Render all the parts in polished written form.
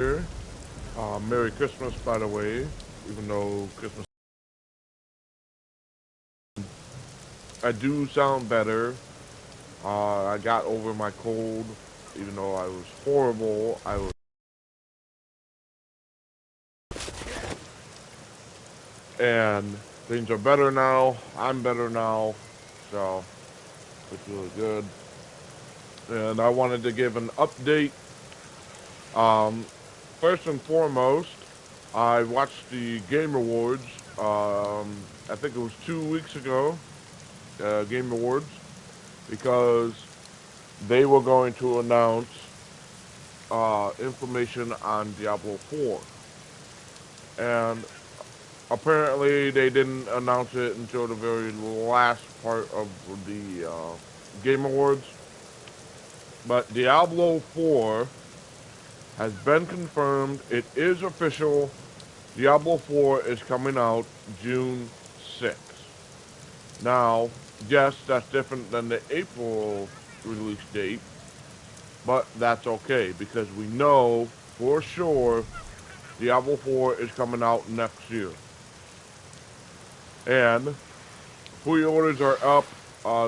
Merry Christmas, by the way, even though Christmas. I do sound better. I got over my cold, even though I was horrible. And things are better now. I'm better now, so it's really good. And I wanted to give an update. Um, First and foremost, I watched the Game Awards. I think it was 2 weeks ago, Game Awards, because they were going to announce information on Diablo 4. And apparently they didn't announce it until the very last part of the Game Awards. But Diablo 4 has been confirmed. It is official. Diablo 4 is coming out June 6th. Now, yes, that's different than the April release date, but that's okay because we know for sure Diablo 4 is coming out next year. And pre-orders are up.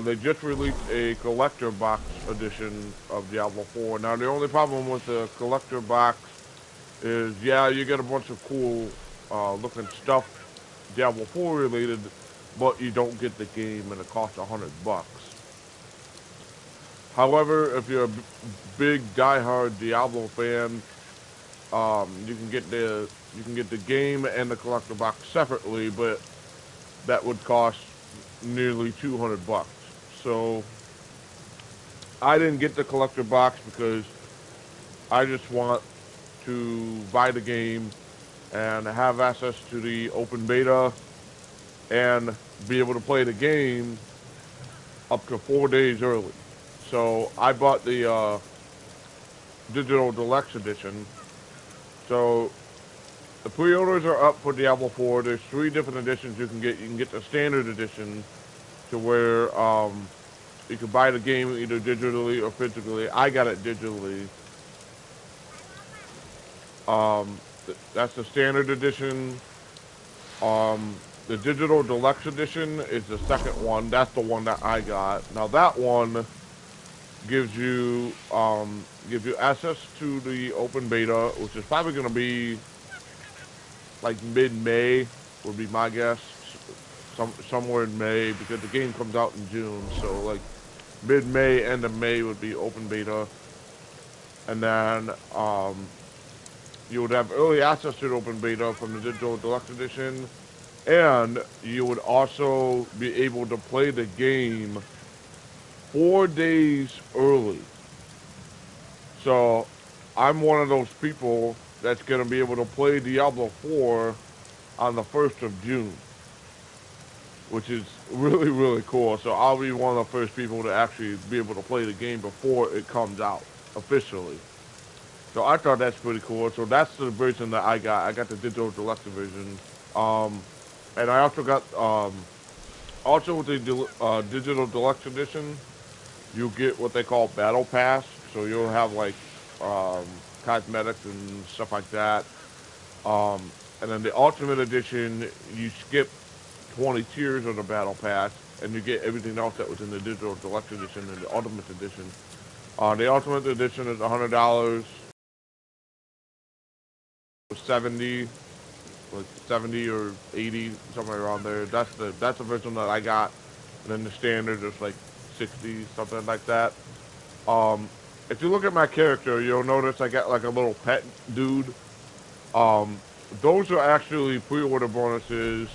They just released a collector box edition of Diablo 4. Now, the only problem with the collector box is, yeah, you get a bunch of cool looking stuff Diablo 4 related, but you don't get the game and it costs $100. However, if you're a big diehard Diablo fan, you can get the game and the collector box separately, but that would cost nearly $200. So I didn't get the collector box because I just want to buy the game and have access to the open beta and be able to play the game up to 4 days early. So I bought the digital deluxe edition. So the pre-orders are up for Diablo 4. There's 3 different editions you can get. You can get the standard edition to where you can buy the game either digitally or physically. I got it digitally. That's the standard edition. The digital deluxe edition is the second one. That's the one that I got. Now that one gives you access to the open beta, which is probably going to be like mid-May, would be my guess. Somewhere in May, because the game comes out in June. So like mid-May, end of May would be open beta, and then you would have early access to the open beta from the digital deluxe edition, and you would also be able to play the game 4 days early. So I'm one of those people that's going to be able to play Diablo 4 on the 1st of June, which is really, really cool. So I'll be one of the first people to actually be able to play the game before it comes out officially. So I thought that's pretty cool. So that's the version that I got. I got the digital deluxe version. Um, and I also got, also with the digital deluxe edition, you get what they call battle pass. So you'll have like um, cosmetics and stuff like that. And then the ultimate edition, you skip 20 tiers of the battle pass, and you get everything else that was in the digital deluxe edition and the ultimate edition. The ultimate edition is $100, 70, like 70 or 80, somewhere around there. That's the version that I got. And then the standard is like 60, something like that. Um, if you look at my character, you'll notice I got like a little pet dude. Um, those are actually pre-order bonuses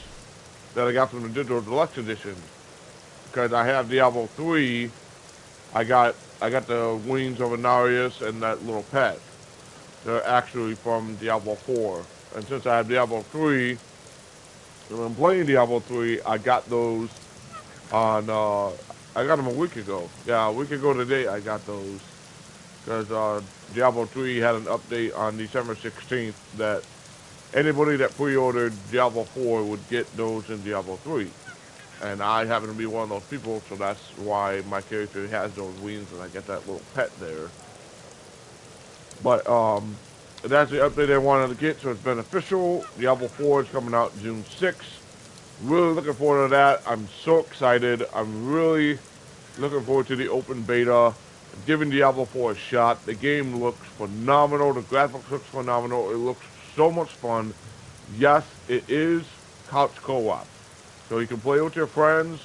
that I got from the digital deluxe edition. Because I have Diablo 3, I got the wings of Anarius and that little pet. They're actually from Diablo 4. And since I have Diablo 3, and I'm playing Diablo 3, I got those on, I got them a week ago. Yeah, a week ago today I got those. Because Diablo 3 had an update on December 16th that anybody that pre-ordered Diablo 4 would get those in Diablo 3. And I happen to be one of those people, so that's why my character has those wings and I get that little pet there. But that's the update I wanted to get, so it's beneficial. Diablo 4 is coming out June 6th. Really looking forward to that. I'm so excited. I'm really looking forward to the open beta. Giving Diablo 4 a shot. The game looks phenomenal. The graphics looks phenomenal. It looks so much fun. Yes, it is couch co-op. So you can play with your friends,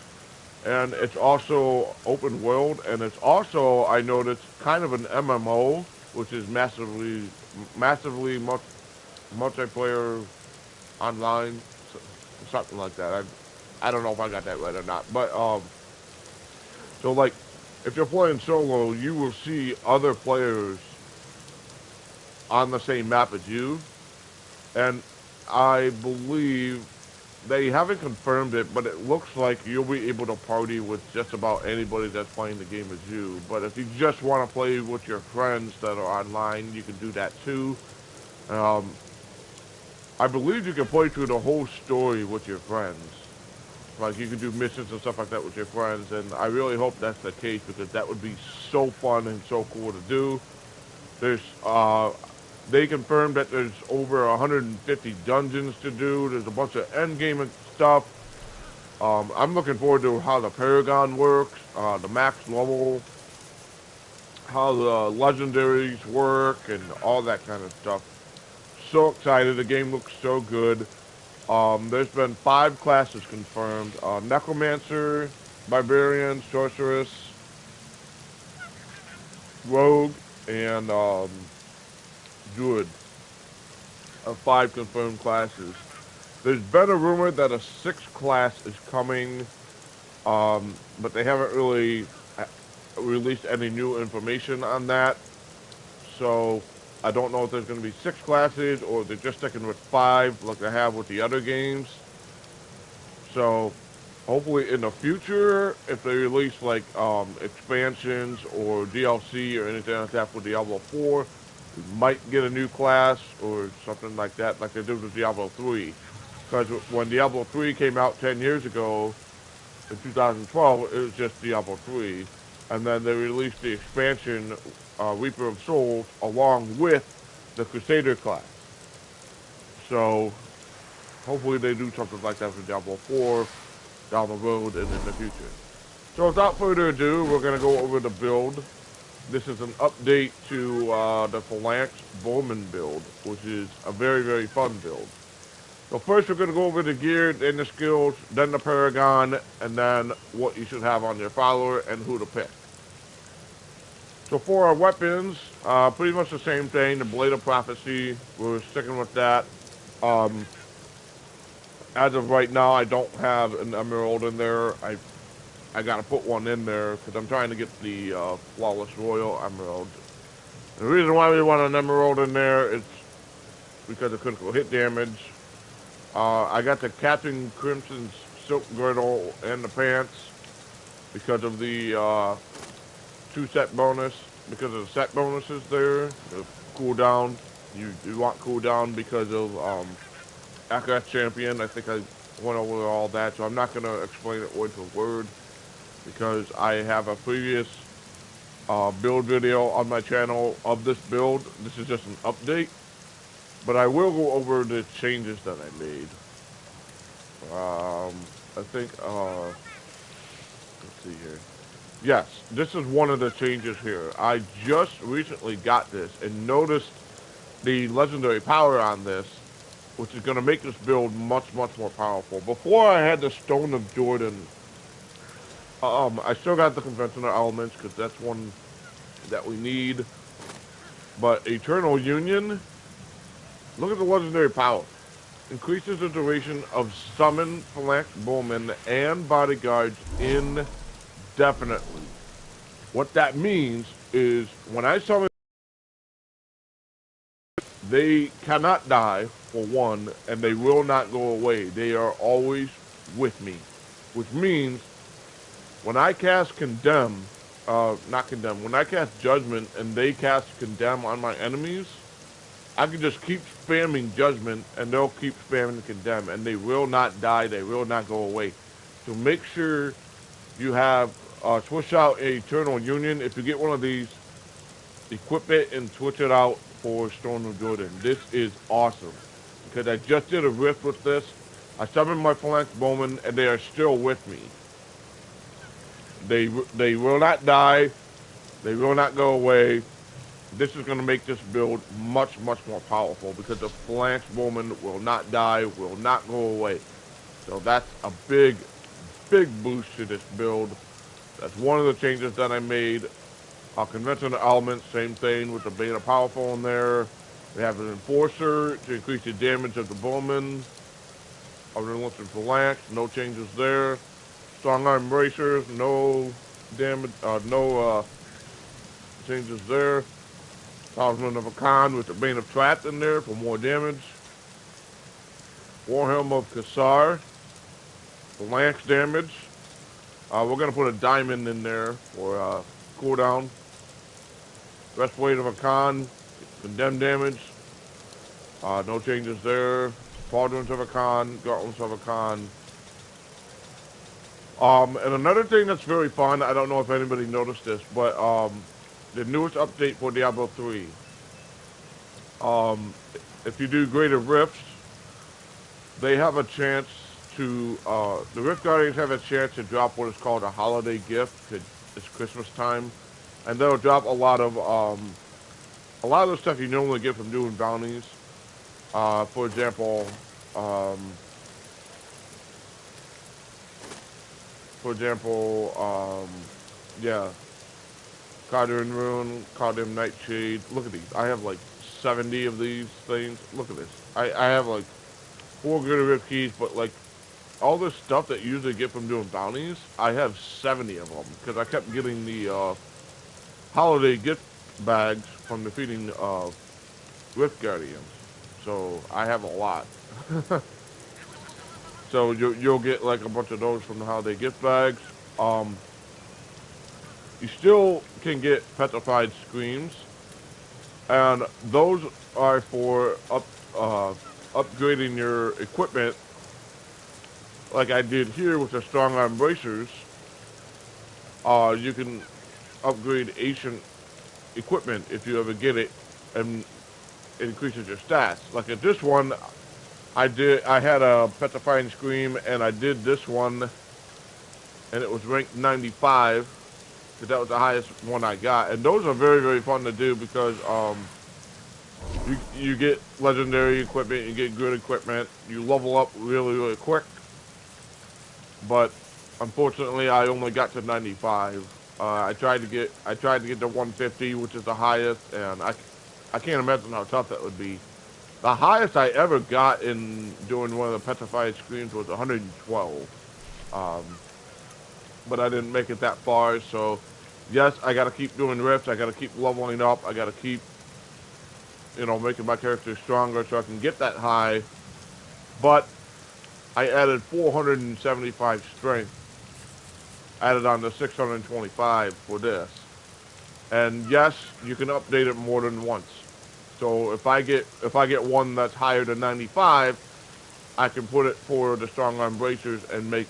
and it's also open world, and it's also, I noticed, kind of an MMO, which is massively multiplayer online, something like that. I don't know if I got that right or not, but so like, if you're playing solo, you will see other players on the same map as you, and I believe they haven't confirmed it, but it looks like you'll be able to party with just about anybody that's playing the game as you. But if you just want to play with your friends that are online, you can do that too. Um, I believe you can play through the whole story with your friends. Like, you can do missions and stuff like that with your friends, and I really hope that's the case, because that would be so fun and so cool to do. There's, they confirmed that there's over 150 dungeons to do. There's a bunch of endgame stuff. I'm looking forward to how the Paragon works, the max level, how the legendaries work, and all that kind of stuff. So excited. The game looks so good. There's been 5 classes confirmed. Necromancer, Barbarian, Sorceress, Rogue, and Druid are 5 confirmed classes. There's been a rumor that a 6th class is coming, but they haven't really released any new information on that. So I don't know if there's going to be 6 classes, or they're just sticking with 5 like they have with the other games. So hopefully in the future, if they release like expansions or DLC or anything like that for Diablo 4, we might get a new class or something like that, like they did with Diablo 3. Because when Diablo 3 came out 10 years ago, in 2012, it was just Diablo 3. And then they released the expansion, Reaper of Souls, along with the Crusader class. So hopefully they do something like that for Diablo 4 down the road and in the future. So without further ado, we're going to go over the build. This is an update to the Phalanx Bowmen build, which is a very, very fun build. So first we're going to go over the gear, then the skills, then the Paragon, and then what you should have on your follower and who to pick. So for our weapons, pretty much the same thing, the Blade of Prophecy, we're sticking with that. As of right now, I don't have an emerald in there. I gotta put one in there because I'm trying to get the Flawless Royal Emerald. And the reason why we want an emerald in there is because of critical hit damage. I got the Captain Crimson's Silk Girdle and the pants because of the 2-set bonus, because of the set bonuses there. The cooldown, you want cooldown because of Akash Champion. I think I went over all that, so I'm not going to explain it word for word because I have a previous build video on my channel of this build. This is just an update, but I will go over the changes that I made. I think, let's see here. Yes, this is one of the changes here. I just recently got this and noticed the legendary power on this, which is going to make this build much, much more powerful. Before I had the Stone of Jordan, I still got the conventional elements because that's one that we need. But Eternal Union, look at the legendary power. Increases the duration of summon Phalanx Bowmen and bodyguards indefinitely. What that means is when I summon, they cannot die, for one, and they will not go away. They are always with me. Which means when I cast Condemn, not Condemn, when I cast Judgment and they cast Condemn on my enemies, I can just keep spamming Judgment and they'll keep spamming Condemn and they will not die, they will not go away. So make sure you have, switch out Eternal Union. If you get one of these, equip it and switch it out for Storm of Jordan. This is awesome. Because I just did a rift with this. I summoned my Phalanx Bowmen, and they are still with me. They will not die. They will not go away. This is going to make this build much, much more powerful because the Phalanx Bowman will not die, will not go away. So that's a big, big boost to this build. That's one of the changes that I made. Conventional elements, same thing with the beta powerful in there. We have an enforcer to increase the damage of the bowman. Unrelenting phalanx, no changes there. Strong arm bracers, no damage, no changes there. Talisman of a Khan with the Bane of Trap in there for more damage. Warhelm of Kassar, phalanx damage. We're gonna put a diamond in there for cooldown. Breastplate of a Khan, condemned damage. No changes there. Pauldrons of a Khan, Gauntlets of a Khan. And another thing that's very fun, I don't know if anybody noticed this, but the newest update for Diablo 3. If you do greater rifts, they have a chance to, the Rift Guardians have a chance to drop what is called a holiday gift, 'cause it's Christmas time. And they'll drop a lot of the stuff you normally get from doing bounties. For example, yeah, Cardian Rune, Cardian Nightshade. Look at these. I have like 70 of these things. Look at this. I have like 4 Greater Rift keys, but like all this stuff that you usually get from doing bounties, I have 70 of them because I kept getting the holiday gift bags from defeating Rift Guardians. So I have a lot. So you'll get like a bunch of those from the holiday gift bags. You still can get Petrified Screams, and those are for upgrading your equipment, like I did here with the Strong Arm Bracers. You can upgrade ancient equipment if you ever get it, and it increases your stats. Like at this one, I had a Petrifying Scream, and I did this one, and it was ranked 95, because that was the highest one I got. And those are very, very fun to do because you get legendary equipment, you get good equipment, you level up really, really quick. But unfortunately, I only got to 95. I tried to get to 150, which is the highest, and I can't imagine how tough that would be. The highest I ever got in doing one of the Petrified Screams was 112. But I didn't make it that far, so yes, I gotta keep doing rifts, I gotta keep leveling up, I gotta keep, making my character stronger so I can get that high. But I added 475 strength, added on to 625 for this. And yes, you can update it more than once. So if I get one that's higher than 95, I can put it for the Strong Arm Bracers and make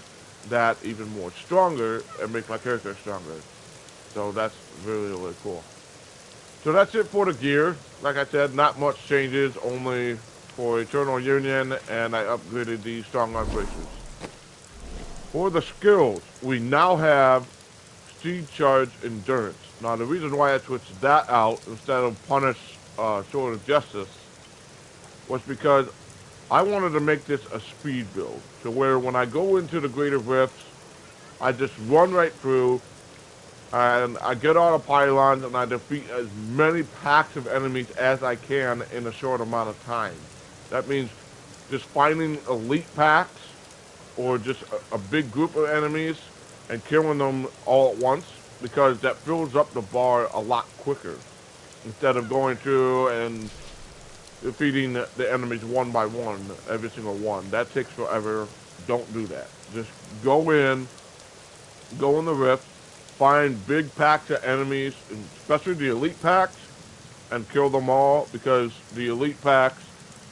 that even more stronger and make my character stronger. So that's really, really cool. So that's it for the gear. Like I said, not much changes, only for Eternal Union, and I upgraded the Strong Arm Bracers. For the skills, we now have Speed Charge Endurance. Now the reason why I switched that out instead of Punish Sword of Justice was because I wanted to make this a speed build, to where when I go into the Greater Rifts, I just run right through, and I get on a pylon, and I defeat as many packs of enemies as I can in a short amount of time. That means just finding elite packs, or just a big group of enemies, and killing them all at once, because that fills up the bar a lot quicker, instead of going through and defeating the enemies one by one, every single one. That takes forever. Don't do that. Just go in the rift, find big packs of enemies, especially the elite packs, and kill them all, because the elite packs,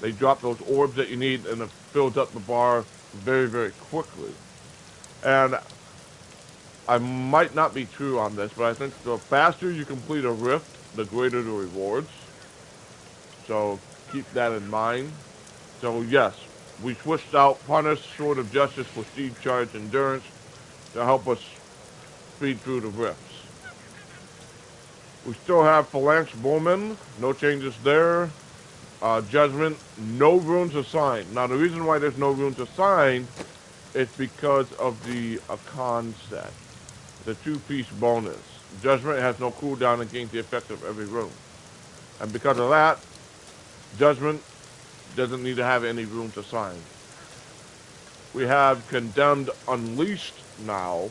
they drop those orbs that you need, and it fills up the bar very, very quickly. And I might not be true on this, but I think the faster you complete a rift, the greater the rewards. So keep that in mind. So yes, we switched out Punish, Sword of Justice for Speed, Charge, Endurance to help us speed through the rifts. We still have Phalanx Bowmen, no changes there. Judgment, no runes assigned. Now the reason why there's no runes assigned is because of the Akan set, the 2-piece bonus. Judgment has no cooldown and gains the effect of every rune. And because of that, Judgment doesn't need to have any runes assigned. We have Condemned Unleashed now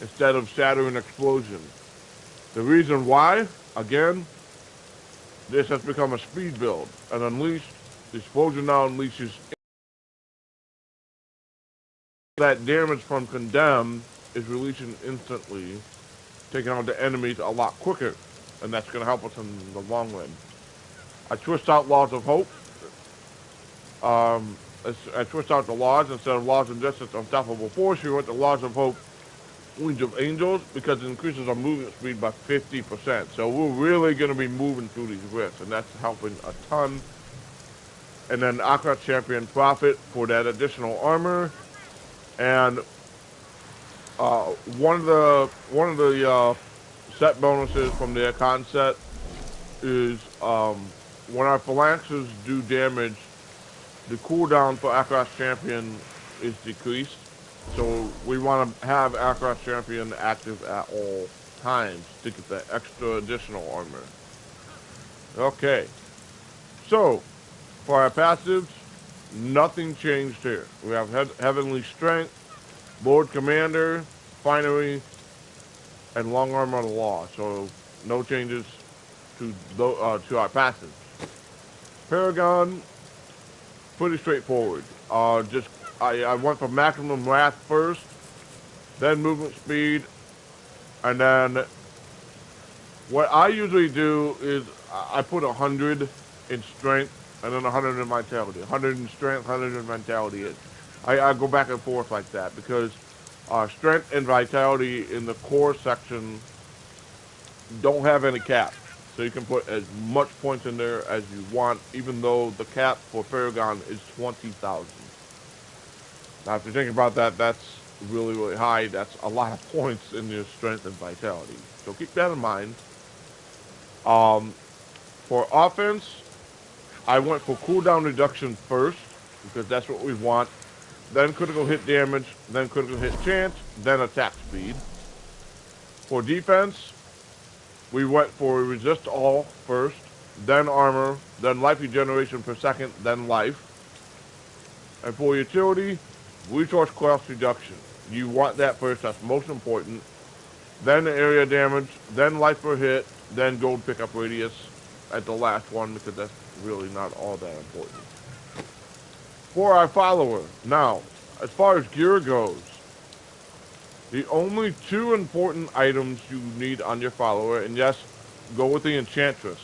instead of Shattering Explosion. The reason why, again, this has become a speed build. And Unleashed, the explosion now unleashes that damage from Condemned is releasing instantly, taking out the enemies a lot quicker. And that's going to help us in the long run. I switched out Laws of Hope. I switched out the laws instead of Laws of Justice, Unstoppable Force. We went to Laws of Hope, Wings of Angels, because it increases our movement speed by 50%. So we're really going to be moving through these rifts, and that's helping a ton. And then Aqua Champion Prophet for that additional armor. And one of the set bonuses from the Akon set is when our phalanxes do damage, the cooldown for Akros Champion is decreased. So we want to have Akros Champion active at all times to get that extra additional armor. Okay. So, for our passives, nothing changed here. We have Heavenly Strength, Lord Commander, Finery, and Long Arm of the Law. So, no changes to our passives. Paragon, pretty straightforward. I went for maximum wrath first, then movement speed, and then what I usually do is I put 100 in strength and then 100 in vitality. 100 in strength, 100 in vitality. I go back and forth like that because strength and vitality in the core section don't have any cap. So you can put as much points in there as you want, even though the cap for Paragon is 20,000. Now, if you think about that, that's really, really high. That's a lot of points in your strength and vitality. So keep that in mind. For offense, I went for cooldown reduction first, because that's what we want. Then critical hit damage, then critical hit chance, then attack speed. For defense, we went for resist all first, then armor, then life regeneration per second, then life. And for utility, resource cost reduction. You want that first, that's most important. Then the area damage, then life per hit, then gold pickup radius at the last one, because that's really not all that important. For our follower, now, as far as gear goes, the only 2 important items you need on your follower, and yes, go with the Enchantress.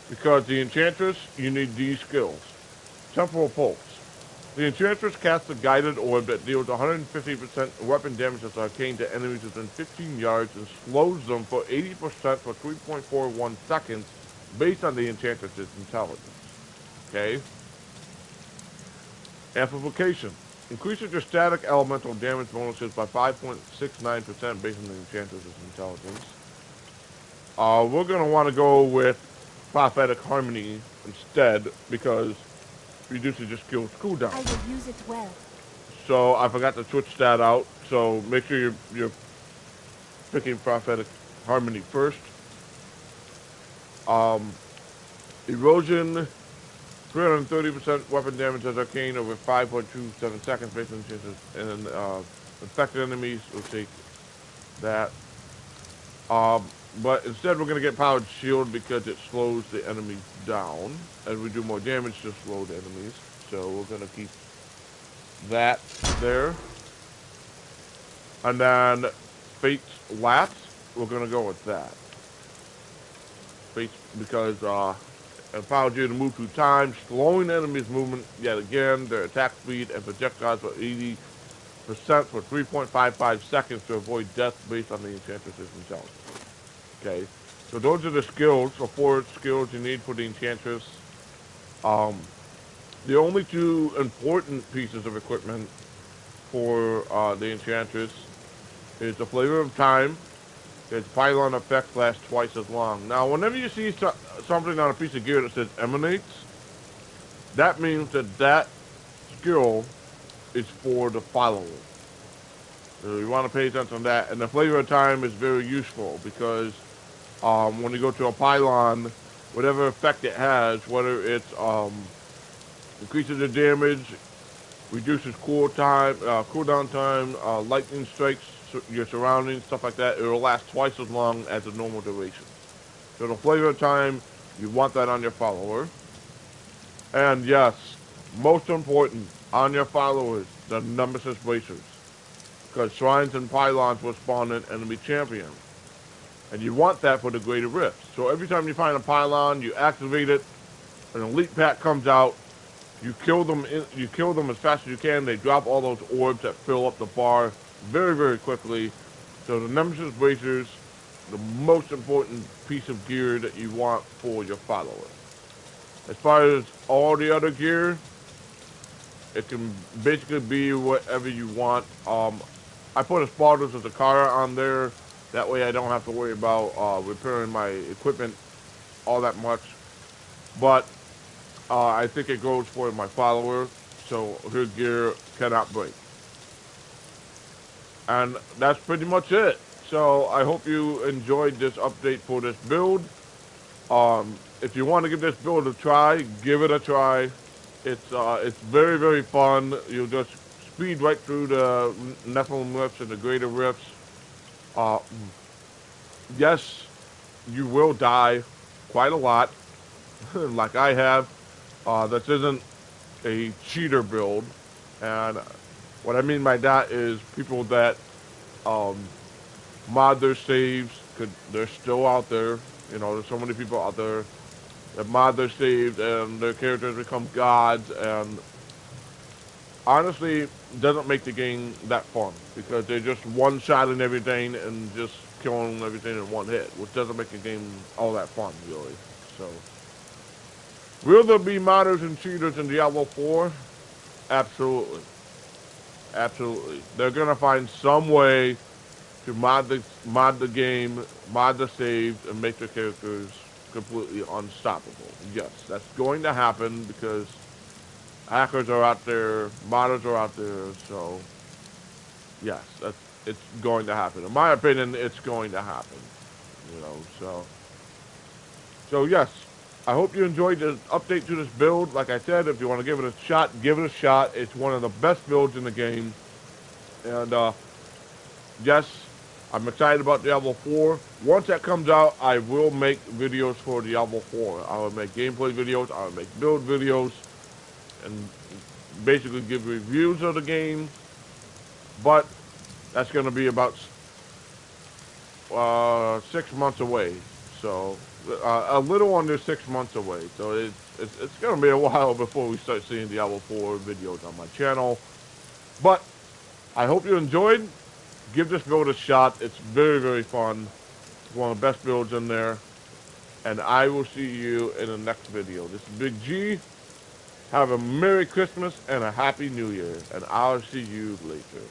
Because the Enchantress, you need these skills. Temporal Pulse. The Enchantress casts a guided orb that deals 150% weapon damage as arcane to enemies within 15 yards and slows them for 80% for 3.41 seconds based on the Enchantress's intelligence. Okay? Amplification. Increases your static elemental damage bonuses by 5.69% based on the Enchantress's intelligence. We're going to want to go with Prophetic Harmony instead because reduces your skill's cooldown. I will use it well. So I forgot to switch that out. So make sure you're picking Prophetic Harmony first. Erosion, 330% weapon damage as arcane over 5.27 seconds based on chances, and infected enemies will take that. But instead we're going to get Powered Shield because it slows the enemies down, and we do more damage to slow the enemies. So we're going to keep that there. And then Fate's Lapse, we're going to go with that. Fate's, because it allows you to move through time, slowing enemies' movement yet again, their attack speed and projectiles for 80% for 3.55 seconds to avoid death based on the Enchantress's intelligence. Okay. So those are the skills, the 4 skills you need for the Enchantress. Um, the only 2 important pieces of equipment for the Enchantress is the Flavor of Time. Its pylon effect lasts twice as long. Now, whenever you see something on a piece of gear that says emanates, that means that that skill is for the follower. So you want to pay attention to that. And the Flavor of Time is very useful because when you go to a pylon, whatever effect it has, whether it's increases the damage, reduces cooldown time, lightning strikes your surroundings, stuff like that, it will last twice as long as the normal duration. So the Flavor of Time, you want that on your follower. And yes, most important, on your followers, the Nemesis Bracers. Because shrines and pylons will spawn an enemy champion. And you want that for the Greater Rifts. So every time you find a pylon, you activate it, an elite pack comes out, you kill them as fast as you can, they drop all those orbs that fill up the bar very, very quickly. So the Nemesis Bracers, the most important piece of gear that you want for your follower. As far as all the other gear, it can basically be whatever you want. I put a Spartans as a Kara on there. That way I don't have to worry about repairing my equipment all that much. But I think it goes for my follower, so her gear cannot break. And that's pretty much it. So I hope you enjoyed this update for this build. If you want to give this build a try, give it a try. It's very, very fun. You'll just speed right through the Nephilim rifts and the greater rifts. Uh, yes, you will die quite a lot, like I have. This isn't a cheater build, and what I mean by that is people that um, mod their saves. They're still out there. You know, there's so many people out there that mod their saves and their characters become gods, and honestly, doesn't make the game that fun because they're just one-shotting everything and just killing everything in one hit, which doesn't make the game all that fun, really. So, will there be modders and cheaters in Diablo 4? Absolutely. Absolutely. They're gonna find some way to mod the game, mod the saves, and make their characters completely unstoppable. Yes, that's going to happen because hackers are out there, modders are out there, so yes, it's going to happen. In my opinion, it's going to happen. You know, so yes. I hope you enjoyed the update to this build. Like I said, if you want to give it a shot, give it a shot. It's one of the best builds in the game. And yes, I'm excited about Diablo 4. Once that comes out, I will make videos for Diablo 4. I will make gameplay videos, I will make build videos, and basically give reviews of the game. But that's going to be about 6 months away. So a little under 6 months away. So it's going to be a while before we start seeing Diablo 4 videos on my channel. But I hope you enjoyed. Give this build a shot. It's very, very fun. It's one of the best builds in there. And I will see you in the next video. This is Big G. Have a Merry Christmas and a Happy New Year. And I'll see you later.